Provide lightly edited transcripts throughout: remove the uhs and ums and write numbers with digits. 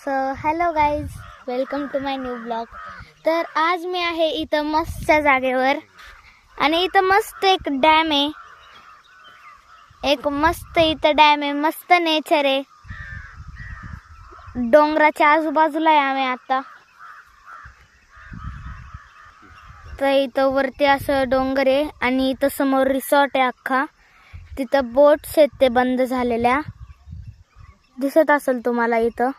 So hello guys, welcome to my new blog. तर आज मी आहे इथं मस्तच्या जागेवर आणि इथं मस्त एक डॅम आहे. इथं डॅम आहे, मस्त नेचर आहे. डोंगराच्या आजूबाजूला आहे आम्ही आता. तर इथं वरती असं डोंगर आहे आणि इथं समोर रिसॉर्ट आहे अख्खा. तिथं बोट्स आहेत ते बंद झालेल्या, दिसत असेल तुम्हाला. इथं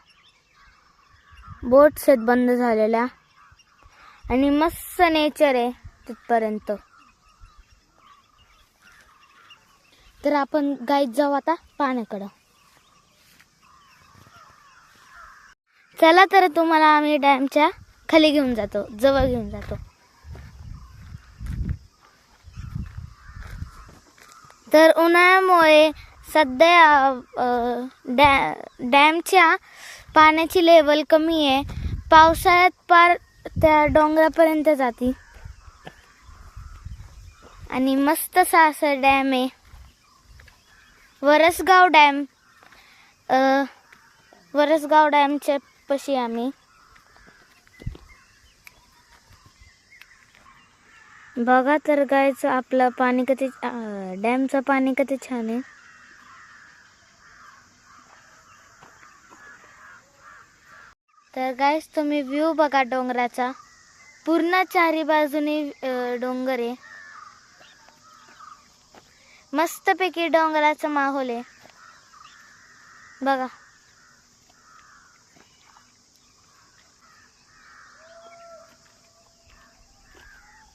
बोट्स आहेत बंद झालेल्या आणि मस्त नेचर आहे तिथपर्यंत. तर आपण गाईत जाऊ आता पाण्याकडं. चला तर तुम्हाला आम्ही डॅमच्या खाली घेऊन जातो, जवळ घेऊन जातो. तर उन्हाळ्यामुळे सध्या डॅमच्या पाण्याची लेवल कमी आहे. पावसाळ्यात पार त्या डोंगरापर्यंत जाती आणि मस्तसा असं डॅम आहे. वरसगाव डॅम, वरसगाव डॅमच्या पशी आम्ही. बघा तर गायचं आपलं पाणी किती, डॅमचं पाणी किती छान आहे. तर गाईस तुम्ही व्ह्यू बघा डोंगराचा. पूर्ण चारी बाजूनी डोंगर आहे. मस्तपैकी डोंगराचा माहोल आहे बघा.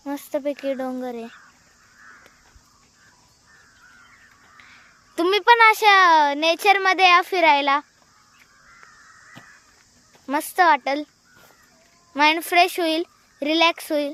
मस्तपैकी डोंगर आहे. तुम्ही पण अशा नेचर मध्ये या फिरायला, मस्त वाटेल. माइंड फ्रेश होईल, रिलॅक्स होईल.